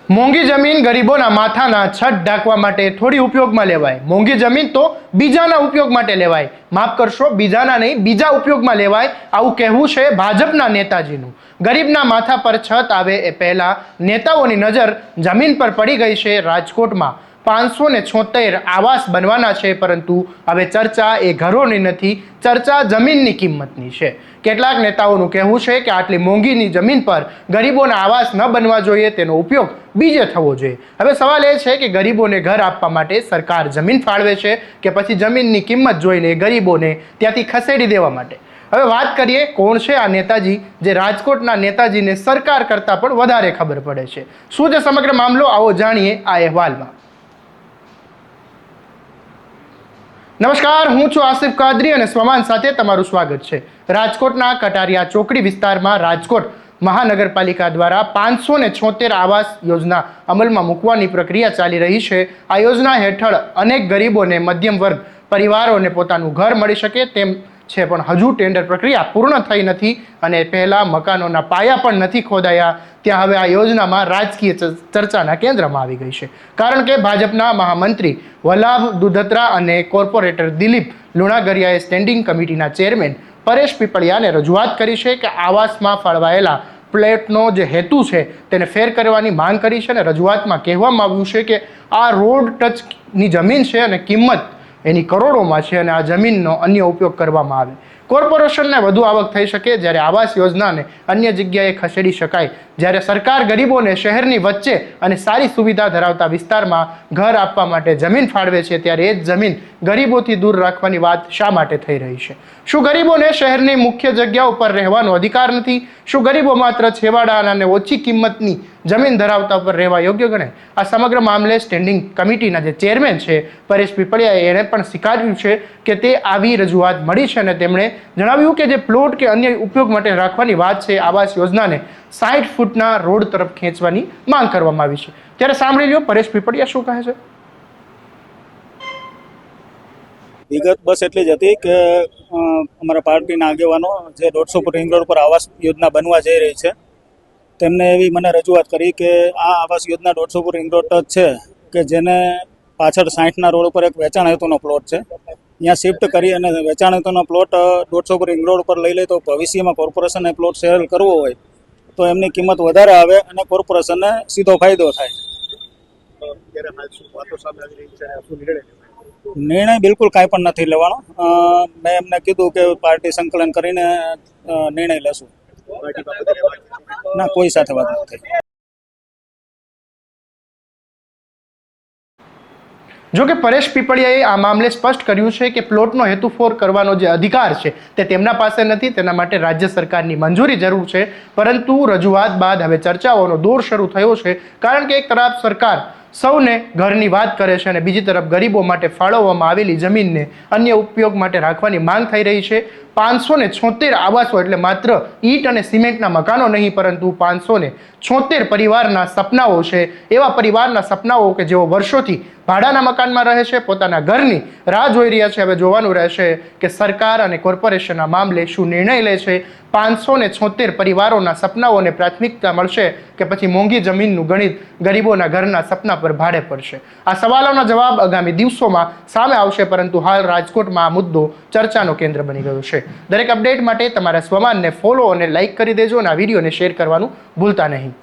મોંઘી જમીન ગરીબોના માથાના છત ઢાંકવા માટે થોડી ઉપયોગમાં લેવાય. મોંઘી જમીન તો બીજાના ઉપયોગ માટે લેવાય. માફ કરશો, બીજાના નહીં, બીજા ઉપયોગમાં લેવાય, આવું કહેવું છે ભાજપના નેતાજીનું. ગરીબના માથા પર છત આવે એ પહેલા નેતાઓની નજર જમીન પર પડી ગઈ છે. રાજકોટમાં 576 આવાસ બનવાના છે, પરંતુ હવે ચર્ચા એ ઘરોની નથી, ચર્ચા જમીનની કિંમતની છે. કેટલાક નેતાઓનું કહેવું છે કે આટલી મોંઘીની જમીન પર ગરીબોના આવાસ ન બનવા જોઈએ, તેનો ઉપયોગ બીજે થવો જોઈએ. હવે સવાલ એ છે કે ગરીબોને ઘર આપવા માટે સરકાર જમીન ફાળવે છે કે પછી જમીનની કિંમત જોઈને ગરીબોને ત્યાંથી ખસેડી દેવા માટે. હવે વાત કરીએ કોણ છે આ નેતાજી, જે રાજકોટના નેતાજીને સરકાર કરતાં પણ વધારે ખબર પડે છે. શું છે સમગ્ર મામલો, આવો જાણીએ આ અહેવાલમાં. નમસ્કાર, હું છું આસિફ કાદરી અને સ્વમાન સાથે તમારું સ્વાગત છે. રાજકોટના કટારિયા ચોકડી વિસ્તારમાં રાજકોટ મહાનગરપાલિકા દ્વારા 576 આવાસ યોજના અમલમાં મૂકવાની પ્રક્રિયા ચાલી રહી છે. આ યોજના હેઠળ અનેક ગરીબોને, મધ્યમ વર્ગ પરિવારોને પોતાનું ઘર મળી શકે તેમ છે, પણ હજુ ટેન્ડર પ્રક્રિયા પૂર્ણ થઈ નથી અને પહેલા મકાનોના પાયા પણ નથી ખોદાયા. ત્યાં હવે આ યોજનામાં રાજકીય ચર્ચાના કેન્દ્રમાં આવી ગઈ છે, કારણ કે ભાજપના મહામંત્રી વલ્લભ દુધત્રા અને કોર્પોરેટર દિલીપ લુણાગરિયાએ સ્ટેન્ડિંગ કમિટીના ચેરમેન પરેશ પીપળિયાને રજૂઆત કરી છે કે આવાસમાં ફાળવાયેલા પ્લેટનો જે હેતુ છે તેને ફેર કરવાની માંગ કરી છે. અને રજૂઆતમાં કહેવામાં આવ્યું છે કે આ રોડ ટચની જમીન છે અને કિંમત એની કરોડોમાં છે અને આ જમીનનો અન્ય ઉપયોગ કરવામાં આવે, કોર્પોરેશનને વધુ આવક થઈ શકે, જ્યારે આવાસ યોજનાને અન્ય જગ્યાએ ખસેડી શકાય. જ્યારે સરકાર ગરીબોને શહેરની વચ્ચે અને સારી સુવિધા ધરાવતા વિસ્તારમાં ઘર આપવા માટે જમીન ફાળવે છે, ત્યારે એ જ જમીન ગરીબોથી દૂર રાખવાની વાત શા માટે થઈ રહી છે? શું ગરીબોને શહેરની મુખ્ય જગ્યા ઉપર રહેવાનો અધિકાર નથી? શું ગરીબો માત્ર છેવાડાના અને ઓછી કિંમતની જમીન ધરાવતા ઉપર રહેવા યોગ્ય ગણે? આ સમગ્ર મામલે સ્ટેન્ડિંગ કમિટીના જે ચેરમેન છે પરેશ પીપળિયાએ એણે પણ સ્વીકાર્યું છે કે તે આવી રજૂઆત મળી છે અને તેમણે જણાવ્યું કે જે પ્લોટ કે અન્ય ઉપયોગ માટે રાખવાની વાત છે, આવાસ યોજનાને 60 ફૂટના રોડ તરફ ખેંચવાની માંગ કરવામાં આવી છે. ત્યારે સાંભળી લ્યો પરેશ પીપળિયા શું કહે છે. વિગત બસ એટલી જ હતી કે અમારા પાર્ટીના આગેવાનો જે 150 ફૂટ રિંગ રોડ પર આવાસ યોજના બનવા જઈ રહી છે, તેમને એવી મને રજૂઆત કરી કે આ Awas Yojana 150 foot ring road જ છે કે જેને પાછળ 60ના રોડ ઉપર એક વેચાણ હેતુનો પ્લોટ છે, ત્યાં શિફ્ટ કરી અને વેચાણ હેતુનો પ્લોટ 150 ફૂટ રિંગ રોડ ઉપર લઈ લે તો ભવિષ્યમાં કોર્પોરેશનને પ્લોટ સેલ કરવો હોય તો એમની કિંમત વધારે આવે અને કોર્પોરેશનને સીધો ફાયદો થાય. નિર્ણય બિલકુલ કાંઈ પણ નથી લેવાનો. મેં એમને કીધું કે પાર્ટી સંકલન કરીને નિર્ણય લેશું. ના, કોઈ સાથે વાત નથી. જો કે પરેશ પીપળિયાએ આ મામલે સ્પષ્ટ કર્યું છે કે પ્લોટનો હેતુ ફોર કરવાનો જે અધિકાર છે તે તેમના પાસે નથી, તેના માટે રાજ્ય સરકારની મંજૂરી જરૂર છે. પરંતુ રજૂઆત બાદ હવે ચર્ચાઓનો દોર શરૂ થયો છે, કારણ કે એક તરફ સરકાર સૌને ઘરની વાત કરે છે અને બીજી તરફ ગરીબો માટે ફાળવવામાં આવેલી જમીનને અન્ય ઉપયોગ માટે રાખવાની માંગ થઈ રહી છે. 576 આવાસો એટલે માત્ર ઈંટ અને સિમેન્ટના મકાનો નહીં, પરંતુ 576 પરિવારના સપનાઓ છે. એવા પરિવારના સપનાઓ કે જેઓ વર્ષોથી ભાડાના મકાનમાં રહે છે, પોતાના ઘરની રાહ જોઈ રહ્યા છે. હવે જોવાનું રહેશે કે સરકાર અને કોર્પોરેશનના મામલે શું નિર્ણય લે છે. 576 પરિવારોના સપનાઓને પ્રાથમિકતા મળશે કે પછી મોંઘી જમીનનું ગણિત ગરીબોના ઘરના સપના પર ભાડે પડશે? આ સવાલોના જવાબ આગામી દિવસોમાં સામે આવશે, પરંતુ હાલ રાજકોટમાં આ મુદ્દો ચર્ચાનો કેન્દ્ર બની ગયો છે. દરેક અપડેટ માટે તમારા સ્વમાનને ફોલો અને લાઇક કરી દેજો અને આ વિડીયોને શેર કરવાનું ભૂલતા નહીં.